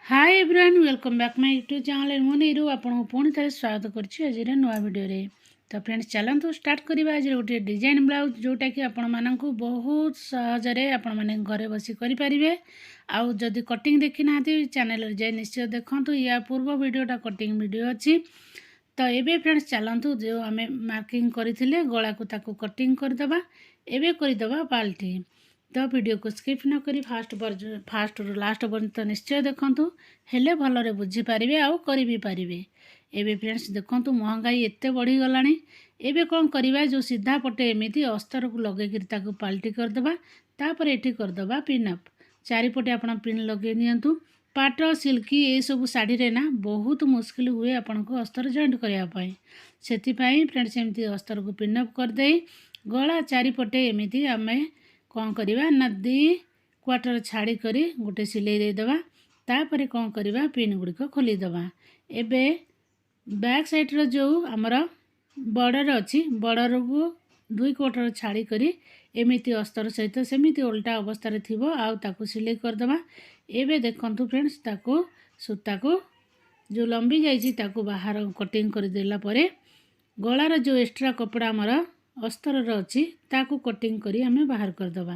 Hi everyone welcome back my YouTube channel मु नीरू आपको पुणी थे स्वागत करुँच आज नुआ वीडियो तो फ्रेंड्स चलतु स्टार्ट करवा आज गोटे डिजाइन ब्लाउज जोटा कि आपण मानू बहुत सहजरे आपण मैंने घरे बसी करें आउ जदि कटिंग देखी ना चैनल जाए निश्चय देखूँ या पूर्व वीडियोटा कटिंग वीडियो अच्छी तो ये फ्रेंड्स चलतु जो आम मार्किंग करते गला को ताकू कटिंग करदे एवं करदे पाल्टी तो वीडियो को स्किप न करी फास्ट रु लास्ट पर्यंत निश्चय देखंतु हेले भलरे बुझी पारिबे आउ करि भी पारिबे। एबे फ्रेंड्स देखंतु महंगाई एते बढ़ी गलानी एबे कोन करिबा जो सीधा पटे एमिति अस्तर को लगे कि ताकू पाल्टी कर देबा तापर एठी कर देबा पिन अप चारिपटे आपण पिन लगे नियंतु पाट सिल्की ए सब साड़ी रे ना बहुत मुश्किल हुए आपण को अस्तर जॉइंट करिया पई सेति पई फ्रेंड्स एमिति अस्तर को पिन अप कर देई गला चारिपटे एमिति आमे कौन करवा ना दी क्वार्टर छाड़ी करी गोटे सिलाई देदेबा तापर कौन करवा पिन गुड़िक खोलीदेवा एबे बैक साइड रो जो आमर बॉर्डर अच्छी बॉर्डर को 2 क्वार्टर छाड़ी करी एमिति अस्तर सहित सेमिति उल्टा अवस्था रे थिबो आउ ताकू सिलाई करदेबा। एबे देखंतु फ्रेंड्स ताकू सूता को जो लंबी जाइछि ताकू बाहर कटिंग कर देला परे गलार जो एक्स्ट्रा कपड़ा आमर अस्तर अच्छी ताकू कटिंग करी आमे बाहर कर दबा।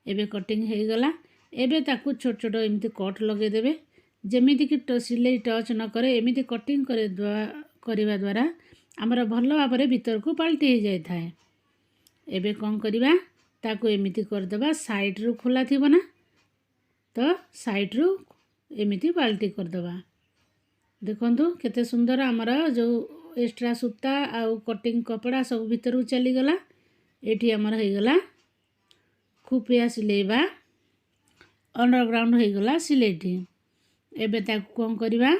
एबे कटिंग हो गला एबे ताकू छोट छोट एमती कट लगे देबे जेमिति कि सिलाई टच न करे एमिति कटिंग करवा द्वारा आमर भल भाव में भीतर को पाल्टी हो जाए थाए। एबे कौन करवा ताकू एमिति कर दबा साइड रु खोला थिबो ना तो साइड रु एमिति पाल्टी कर दबा। देखंतु केते सुंदर आमर जो एक्स्ट्रा सूता आउ कटिंग कपड़ा सब भीतर चलीगला ये आमर हो गला खुपिया सिलेबा अंडरग्राउंड हो गला सिलेटी। एबे ताकू कौन करवा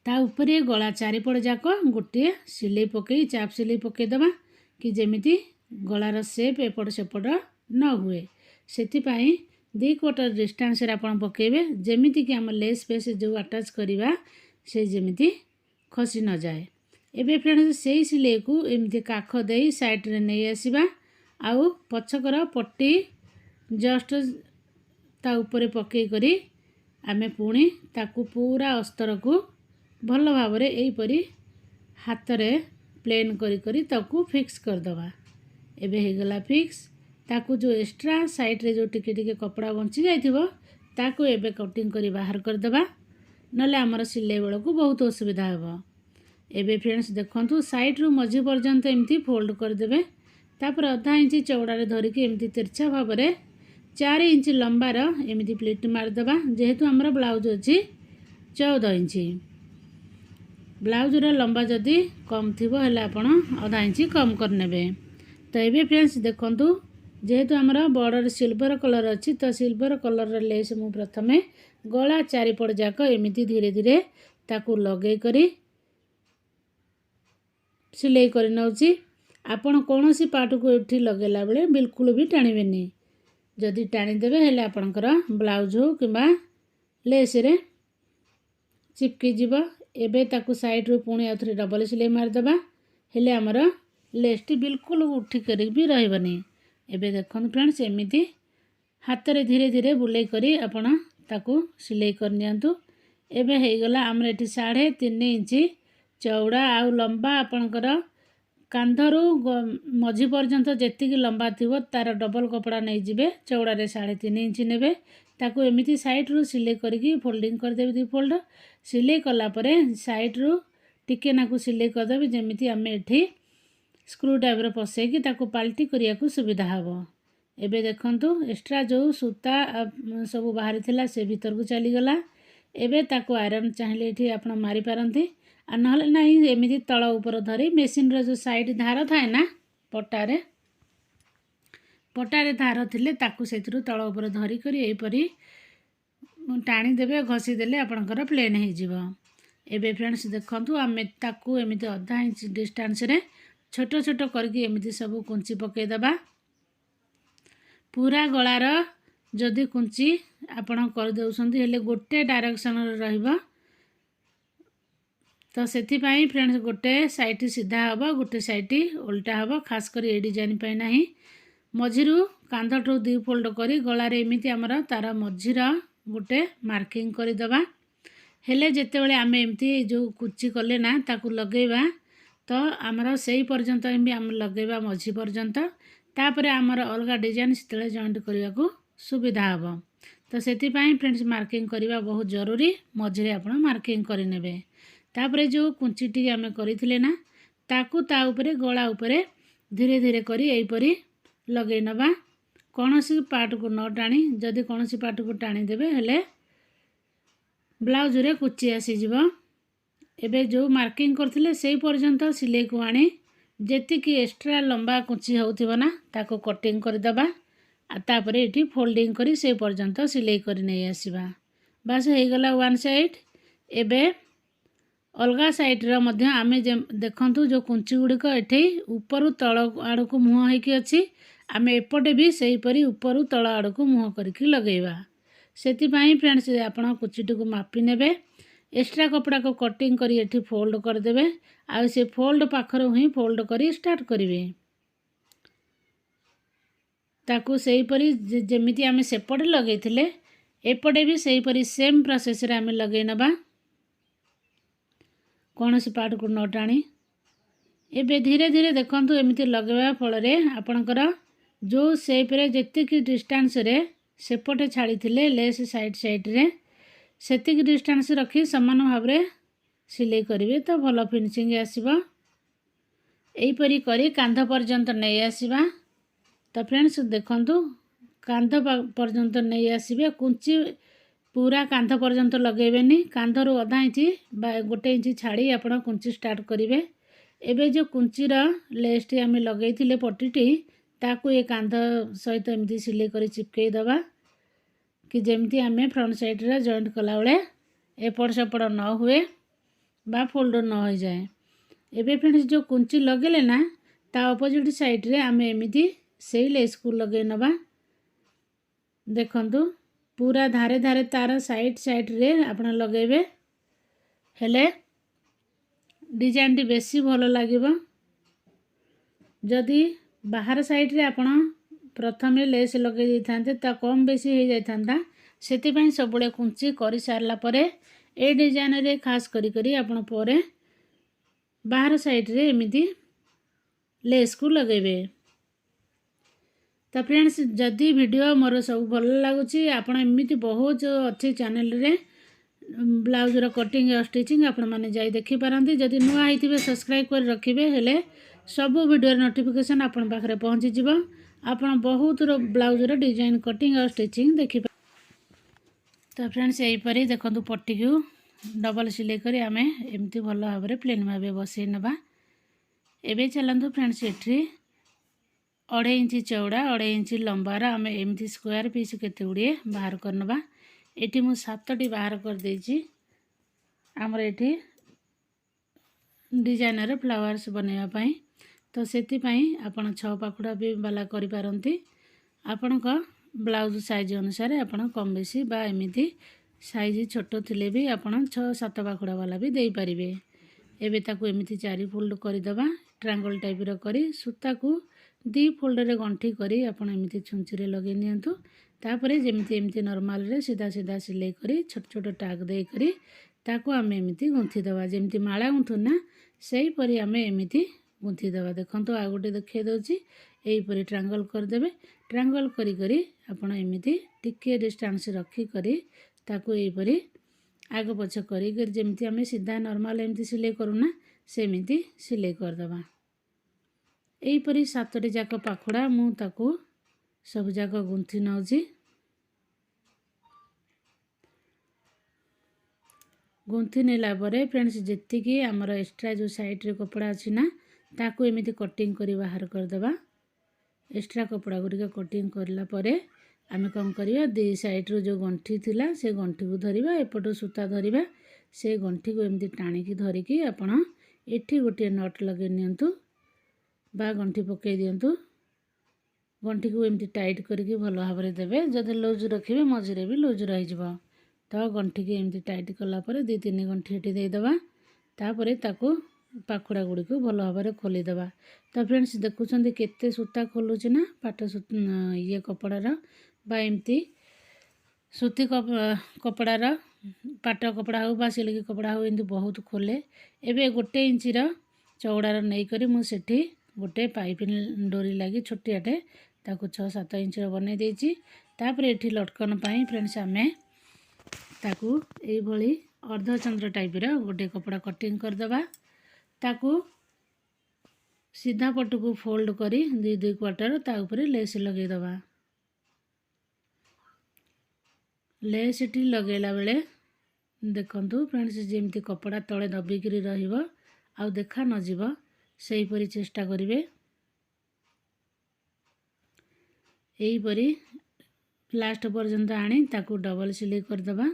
ता ऊपर गला चारिपट जाक गोटे सिलाई पकई चाप सिलाई पकई दबा कि जेमिति गलार सेप एपट सेपट न हुए सेतिपाई 2 क्वार्टर डिस्टेंस रे आपण पकेबे जेमिति कि हम लेस पेस जो अटैच करवा से जेमिति खसी न जाए। एबे फ्रेंड्स से सिलाई को एमती काख दे साइड रे नहीं आसीबा आउ पछकर पट्टी जस्ट ता ऊपर पकई करी आमे पुणी ताकू पूरा अस्तर को भल भाव रे एई परी हाथ रे प्लेन करी करी ताकू फिक्स कर दबा। एबे हे गला फिक्स ताकू जो एक्स्ट्रा साइड रे जो टिके टिके कपड़ा बंची जाइथिबो ताकू एबे कटिंग करी बाहर कर दबा नले आमर सिलाई बेल को बहुत असुविधा हे। एबे फ्रेंड्स देखंतु साइड रु मझी पर्यंत एमती फोल्ड कर देबे तापर आधा इंच चौड़ा रे धरिक एमती तिरछा भाव रे 4 इंच लंबार एमती प्लेट मार दबा जेहेतु आमर ब्लाउज अछि 14 इंच ब्लाउज रो लंबा जदी कम थिबो हले आपण आधा इंच कम कर नेबे। तो एबे फ्रेंड्स देखंतु जेहेतु आमर बॉर्डर सिल्वर कलर अच्छी तो सिल्वर कलर लेस मु प्रथमे गला चारिपट जाक एमिति धीरे धीरे ताकू लगे करी सिलाई कर नउची। आपण कोनोसी पार्ट को एठी लगेला बेले बिल्कुल भी टाणीबेनी जदि टाणी देबे हेले आपणकर ब्लाउज हो किबा लेस रे चिपकी जीव। एबे ताकू साइड रो पुणी आथरे डबल सिलाई मार दबा हेले हमर लेसटी बिल्कुल उठी करी भी रहबनी। एबे देखन फ्रेंड्स एमिति हाथ रे धीरे धीरे बुलाई करी आपण ताकू सिलाई कर नियंतु। एबे हे गला हमर एठी 3.5 इंच चौड़ा आउ लंबा आपणकर कांधरू मझी पर्यंत जेति लंबा थिबो तार डबल कपड़ा नहीं जिबे चौड़ा रे 3.5 इंच नेबे ताकू एमिति साइड रु सिलाई करके फोल्डिंग कर देबे 2 फोल्ड सिलाई कला परे साइड रु टिके नाकू सिलाई कर देबे जेमिति हमें एठी स्क्रू टाइप रे पसे कि ताकू पाल्टी करिया को सुविधा हबो। एबे देखंतु एक्स्ट्रा जो सूता सब बाहरी थिला से भीतर को चली गला। एबे ताकू आयरन चाहिले एठी आपण मारी पारंती आ नहले नहीं एमिति तळ ऊपर धरी मेसिन रो जो साइड धार थाए ना पटारे धार थिले ताकू सेथरु तळ ऊपर धरी करी एई परी टाणी देबे घसी देले आपणकर प्लेन हे जिवो। एबे फ्रेंड्स देखंतु आमे ताकू एमिति आधा इंच डिस्टेंस रे छोट छोट करके एमिति सब कुंची पके दबा पूरा गलार जदि कुंची आपण कर देउसंती हेले गोटे डायरेक्शन रे रहइबा तो सेथिपाई फ्रेंड्स गोटे साइड सीधा हबा गोटे साइड उल्टा हबा खास कर ए डिजाइन पाई नाही मझिरु कांधठू 2 फोल्ड करी गलारे एमिति हमर तार मझिर गोटे मार्किंग करदे हेले जितेबाला आम एमती जो कुची कले ना ताकू लगेवा तो आमर से पर्यंत भी आम लगेवा मझी पर्यंत तापर आमर अलग डिजाइन से जॉइंट करने को सुविधा हम तो से फ्रेंड्स मार्किंग करवा बहुत जरूरी मझे आप मार्किंग करे तापर जो कुंचीटी आम करते ना ताकू ता उपरे गला उपरे धीरे धीरे करी एपरी लगे नवा कौन सी पार्ट को न टाणी जदि कौन सी पार्ट को टाणी देबे हेले ब्लाउज रे कुची आसीजिव एबे जो मार्किंग करथिले सेही पर्यंत सिलाई को आनी जेति कि एक्स्ट्रा लंबा कुची होउथिबो ना ताको कटिंग कर दबा आ तापरे एठी फोल्डिंग करी से पर्यंत सिलाई करी नै आसीबा बस हे गला वन साइड एबे अलगा साइड रो मध्य आमे देखंतु जो कुंची गुड़िक एठी ऊपर तळ आड़ को मुह होइकी अछि आमे एपटे भी सेही परी ऊपर तळ आड़ को मुह करके लगेबा सेति पई फ्रेंड्स आपण कुचीटी को मापी नेबे एक्स्ट्रा कपड़ा को कटिंग करी एठी फोल्ड कर देबे आ से फोल्ड पाखरो ही फोल्ड करी स्टार्ट करिवे ताकू सेही परी जेमिति आमे सेपटे लगेइथिले एपटे भी सेही परी सेम प्रोसेस रे आमे लगेइ नबा कौन सी पार्ट को न टाणी एबे धीरे धीरे देखंतु एमिति लगेवा फल रे आपणकर जो शेप रे जेतिकी डिस्टेंस रे सेपटे छाड़ी थिले लेस साइड साइड रे सेतिकी डिस्टेंस रखी समान भाव रे सिलाई करिवे तो भल फिनिशिंग आसीबा एई परी करी कांध पर्यंत नै आसीबा तो फ्रेंड्स देखंतु कांध पर्यंत नै आसीबे कुंची पूरा कांध पर्यंत लगेबेनी कांधरू अधा इंची बा गोटे इंची छाड़ी आपण कुंची स्टार्ट करिवे एबे जो कुंचीर लेसटी आम लगेइथिले पट्टीटी ताकू ए कांध सहित एमती सिलाई करी चिपकई दबा कि जेमती आमे फ्रंट साइड रे जॉइंट कला बेले एपट सेपट न हुए बा फोल्ड न हो जाए एबे फ्रेंड्स जो कुंची लगेले ना ता अपोजिट साइड रे आमे एमिति सेही लेस को लगे नबा देखंतु पूरा धारे धारे तार साइड साइड रे आपण लगेबे हेले डिजाइन टी बेसी भलो लागिबो जदि बाहर साइड रे आपण प्रथमे लेस लगे दैथांते ता कम बेसी हो जाइथांता सेति पई सबले कुंची करि सारला परे ए डिजाइन रे खास करी करी आपण परे बाहर साइड रे एमिति लेस को लगेबे तो फ्रेंड्स जदि वीडियो मोर सब भल लगुच आपण एमती बहुत अच्छे चैनल रे ब्लाउज रो कटिंग और स्टिचिंग आपण माने जाई देखि पारंती जदि नुआ आइथिबे सब्सक्राइब कर रखिबे हेले सब वीडियो नोटिफिकेशन आपण पाखरे पहुंची जिवो आपण बहुत रो ब्लाउज रो डिजाइन कटिंग और स्टिचिंग देखि तो फ्रेंड्स एही परी देखंतु पट्टी को डबल सिलाई करी आमे एमती भल भाव रे प्लेन भाबे बसई नबा एबे चलंतु फ्रेंड्स एठी 2.5 इंची चौड़ा 2.5 इंची लंबार आम एमती स्क्वायर पीस केते गुड़िए बाहर करनबा एठी मु 7टी बाहर कर देछि हमर एठी डिजाइनर फ्लावर्स बनेवा पई तो सेति पई आपण 6 पाखुडा भी बाला करि पारंती आपण को ब्लाउज साइज अनुसार आपण कम बेसी बा एमिति साइज छोटो थिले भी आपण 6-7 पाखुडा वाला भी देई परिबे एबे ताकू एमिति 4 फोल्ड करि दबा ट्रायंगल टाइप रो करी सूता को 2 फोल्ड रे गंठी करी आपण एमिति छुंची रे लगे नियंतु तापरे जेमिति एमिति नॉर्मल रे सीधा सीधा सिलाई करी छोट छोट टाग दे करी ताकू आमे एमिति गुंथी दबा जेमिति माळा गुंथु ना सेही परी आमे एमिति गुंथी दबा देखंतु आ गोटे देखै दोची एही परी ट्रायंगल कर देबे ट्रायंगल करी करी आपण एमिति टिके डिस्टेंस रखी करी ताकू एही परी आग पछ करी जेमिति आमे सीधा नॉर्मल एमिति सिलाई करूना सेमिति सिलाई कर दबा एही परी 7टी जाक पाखुडा मु ताकू सब जाक गुंथी नउची गुंथी नेला परे फ्रेंड्स जेति की हमर एक्स्ट्रा जो साइड रे कपड़ा अछि ना ताकू एमिति कटिंग करी बाहर कर दबा एक्स्ट्रा कपड़ा गुडी कटिंग करला परे आमे कम करिया दे साइड रो जो गंठी थिला से गंठी को धरिबा एपटो सूता धरिबा से गंठी को एमिति टाणी की धरि की आपण एठी गोटे नट लगे नियंतु बा गंठी पकई दियंतु गंठी को एमती टाइट करके भल भाव में देवे जदि लूज रखिए मझे भी लूज रही तो गंठी की एमती टाइट कला 2-3 गंठी एटी देदेबा तापरे ताकू पाखुड़ा गुड़ी को भल भाव में खोलीदेवा तो फ्रेंड्स देखुं केते सूता खोलुची ना पाट ये कपड़ार बा एमती सूती कपड़ार पाट कपड़ा हो बा सिल्क कपड़ा हो एमती बहुत खोले। एबे 1 इंचर चौड़ार नहीं करी मुझे गोटे पाइपिंग डोरी लगी छोटियाटे ताकू 6-7 इंचर बनै देछि। तापर एठी लटकन पाई फ्रेंड्स आमे ताकू एई भली अर्धचंद्र टाइप रो गोटे कपड़ा कटिंग कर दबा। ताकू सीधा पट को फोल्ड करी 2 क्वार्टर ता ऊपर लेस लगे दबा। लेस टी लगेला बेले देखंतु फ्रेंड्स जेमती कपड़ा तले दबिकी रहिबो आ देखा न जीव सेही परी चेष्टा करिवे। एही परी लास्ट पर्यंत आनी ताकू डबल सिलाई कर दबा।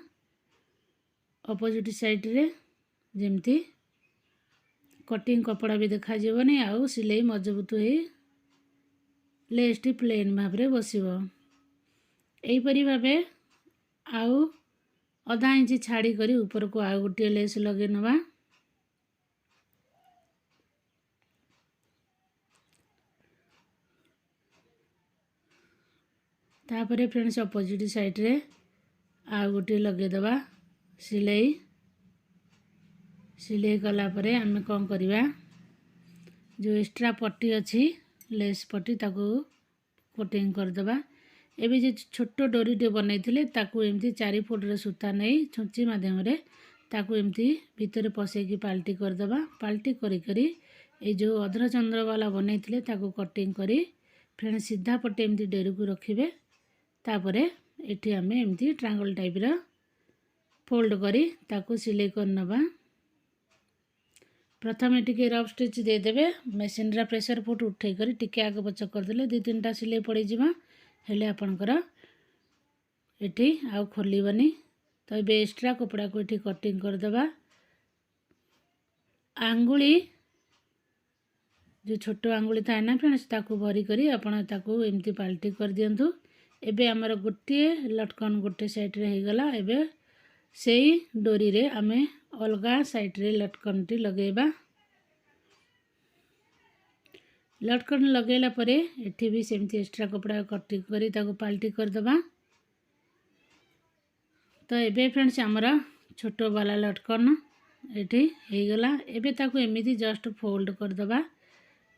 अपोजिट साइड रे जेमती कटिंग कपड़ा भी देखा जीवनी आउ सिलाई मजबूत होई लेस टी प्लेन भाबरे बसिबो। एही परी भाबे आउ आधा इंच छाड़ी करी ऊपर को आउ गोटे लेस लगे नवा। तापरे फ्रेंड्स अपोजिट साइड रे आउ गोटे लगे दबा सिलाई। सिलाई कला परे आमे कौन करिबा जो एक्स्ट्रा पट्टी अच्छी लेस पट्टी ताकू कटिंग कर दबा। एबे जे छोटो डोरी टे बनैथिले ताकू एमती 4 फुट रे सूता नै छुंची माध्यम रे ताकू एमती भीतर पसे की पाल्टी कर दबा। पाल्टी करी करी ए जो अर्धचंद्र वाला बनैथिले ताकू कटिंग करी फ्रेंड सीधा पटे एमती डोरी को रखिबे। तापरे एठी आमे एमती ट्रायंगल टाइप रो फोल्ड करी ताकू सिलाई कर नबा। प्रथम टिके रफ स्टिच दे देबे। मशीन रा प्रेशर फुट उठै करी टिके आगे पछ कर देले 2-3टा सिलाई पड़ी जिमा हेले आपनकर एठी आउ खोलिबनी। तो ए एक्स्ट्रा कपड़ा को एठी कटिंग कर दबा। आंगुली जो छोटो आंगुली थाए ना फ्रेंड्स ताकू भरी करी आपण ताकू एमती पाल्टी कर दियंतु। एबे हमर गोटे लटकन गोटे साइड रे हे गला। एबे सेही डोरी रे आमे अलगा साइड रे लटकन टी लगेबा। लटकन लगेला परे एठी भी सेमती एक्स्ट्रा कपड़ा कटिंग करी ताकू पाल्टी कर दबा। तो एबे फ्रेंड्स हमरा छोटो वाला लटकन एठी हे गला। एबे ताकू एमिति जस्ट फोल्ड कर दबा।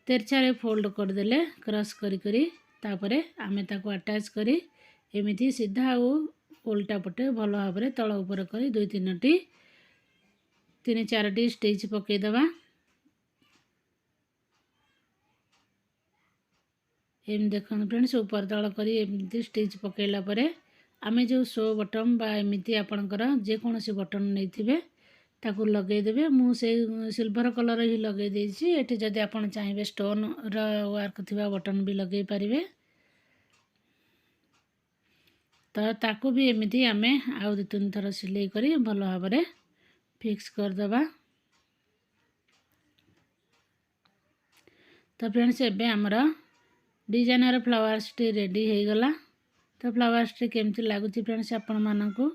तेरछा रे फोल्ड कर देले क्रॉस करी करी तापरे आमे ताकू अटैच करी एमिति सीधा ओ उल्टा पटे भलो भाबरे तळ ऊपर करी 2-3टी 3-4टी स्टिच पके दबा। एम देखन फ्रेंड्स ऊपर तळ करी एमिति स्टिच पकेला परे आमे जो शो बटन बा एमिति आपनकर जे कोनोसी बटन नैथिबे ताकू लगे देबे। मु से सिल्वर कलर ही लगे देछि। एठी जदि आपण चाहिबे स्टोन रा वर्क थिबा बटन भी लगे पारिबे। तो ताकू भी एमिति आमे आउ 2-3 थर सिलाई करी भलो भाबरे फिक्स कर दबा। तो फ्रेंड्स एबे हमरा डिजाइनर फ्लावर्स टी रेडी हे गला। तो फ्लावर्स टी केमती लागुची फ्रेंड्स आपण मानकू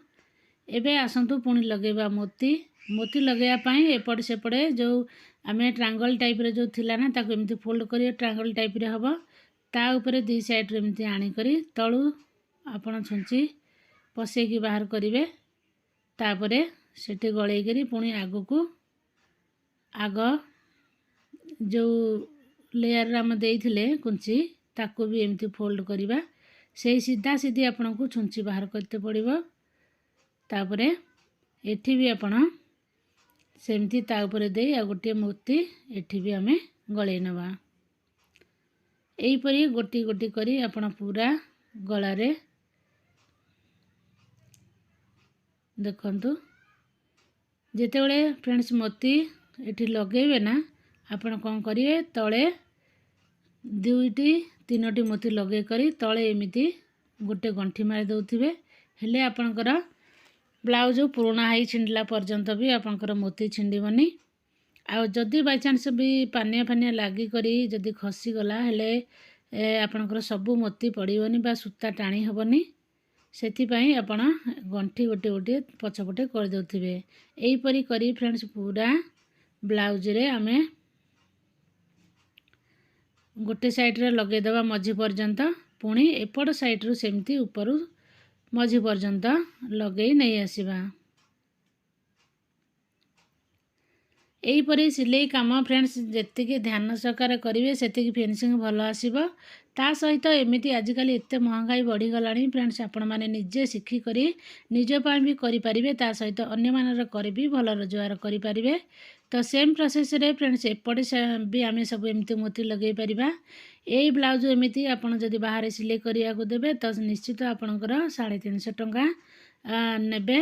एबे आसंतु पुणी लगेबा मोती। मोती लगेया पाई एपट सेपटे जो आमे ट्रायंगल टाइप रे जो थिला ना ताकू एमती फोल्ड करियो ट्रायंगल टाइप रे हबो। ता ऊपर 2 साइड रे एमती आनी करी तळू आपण छुंची पसे की बाहर करिवे। तापरे सेठी गळै करी पुणी आगो को आगो जो लेयर राम देइथिले कुंची ताकू भी एमती फोल्ड करिबा। सेही सीधा सीधी आपण को छुंची बाहर करते पड़िबो। तापरे एठी भी आपण सेमती ता ऊपर दे आ गोटे मोती एठी भी आमे गळै नबा। एही परी गोटी गोटी करी आपण पूरा गळा रे देखंतु। जेतेबेले फ्रेंड्स मोती एठी लगेबे ना आपण कोन करिवे तळे 2-3टी मोती लगे करी तळे एमिति गोटे गंठी मारी दउथिबे। हेले आपनकर ब्लाउज पुराना हाई छिंडला पर्यंत भी आपनकर मोती छिंडीबनी। आ जदि बाय चांस भी पानिया फानिया लागी करी जदि खसी गला हेले आपनकर सब मोती पड़ीबनी बा सूता टाणी हबनी। सेति पई आपण गंठी गोटे गोटे पछपटे कर दउथिबे। एही परी करी फ्रेंड्स पूरा ब्लाउज रे आमे गोटे साइड रे लगे दबा मझी पर्यंत पुणी एपट साइड रु सेमती ऊपर ମଝି ପର୍ଯ୍ୟନ୍ତ ଲଗେଇ ନେଇ ଆସିବା। ଏହିପରି ସିଲେଇ କାମ ଫ୍ରେଣ୍ଡସ୍ ଯେତିକି ଧ୍ୟାନ ସହକାରେ କରିବେ ସେତିକି ଫିନିସିଂ ଭଲ ଆସିବ। ତା ସହିତ ଏମିତି ଆଜିକାଲି ଏତେ ମହଙ୍ଗାଇ ବଢ଼ିଗଲାଣି ଫ୍ରେଣ୍ଡସ୍, ଆପଣମାନେ ନିଜେ ଶିଖିକରି ନିଜ ପାଇଁ ବି କରିପାରିବେ, ତା ସହିତ ଅନ୍ୟମାନଙ୍କର କରି ବି ଭଲ ରୋଜଗାର କରିପାରିବେ। ତ ସେମ୍ ପ୍ରୋସେସ୍ରେ ଫ୍ରେଣ୍ଡସ୍ ଏପଟେ ବି ଆମେ ସବୁ ଏମିତି ମୋତି ଲଗାଇ ପାରିବା। ଏଇ ବ୍ଲାଉଜ୍ ଏମିତି ଆପଣ ଯଦି ବାହାରେ ସିଲେଇ କରିବାକୁ ଦେବେ ତ ନିଶ୍ଚିତ ଆପଣଙ୍କର 350 ଟଙ୍କା ନେବେ।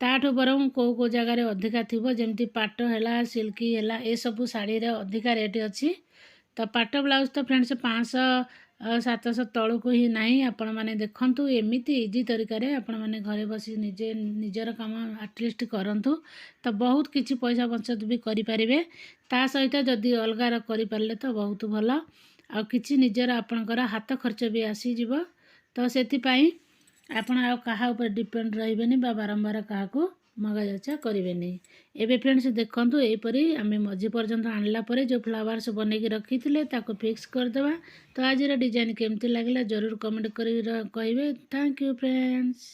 ତାଠୁ ବରଂ କେଉଁ ଜାଗାରେ ଅଧିକା ଥିବ, ଯେମିତି ପାଟ ହେଲା, ସିଲ୍କି ହେଲା, ଏସବୁ ଶାଢ଼ୀରେ ଅଧିକା ରେଟ୍ ଅଛି। ତ ପାଟ ବ୍ଲାଉଜ୍ ତ ଫ୍ରେଣ୍ଡସ୍ 500-700 ତଳକୁ ହିଁ ନାହିଁ। ଆପଣମାନେ ଦେଖନ୍ତୁ ଏମିତି ଇଜି ତରିକାରେ ଆପଣମାନେ ଘରେ ବସି ନିଜେ ନିଜର କାମ ଆଟଲିଷ୍ଟ କରନ୍ତୁ, ତ ବହୁତ କିଛି ପଇସା ବଞ୍ଚତ ବି କରିପାରିବେ। ତା ସହିତ ଯଦି ଅଲଗାର କରିପାରିଲେ ତ ବହୁତ ଭଲ, ଆଉ କିଛି ନିଜର ଆପଣଙ୍କର ହାତ ଖର୍ଚ୍ଚ ବି ଆସିଯିବ। ତ ସେଥିପାଇଁ ଆପଣ ଆଉ କାହା ଉପରେ ଡିପେଣ୍ଡ ରହିବେନି ବା ବାରମ୍ବାର କାହାକୁ ମଗାଯାଚା କରିବେନି। ଏବେ ଫ୍ରେଣ୍ଡସ୍ ଦେଖନ୍ତୁ ଏହିପରି ଆମେ ମଝି ପର୍ଯ୍ୟନ୍ତ ଆଣିଲା ପରେ ଯେଉଁ ଫ୍ଲାୱାର୍ସ ବନେଇକି ରଖିଥିଲେ ତାକୁ ଫିକ୍ସ କରିଦେବା। ତ ଆଜିର ଡିଜାଇନ୍ କେମିତି ଲାଗିଲା ଜରୁର କମେଣ୍ଟ କରି କହିବେ। Thank you friends.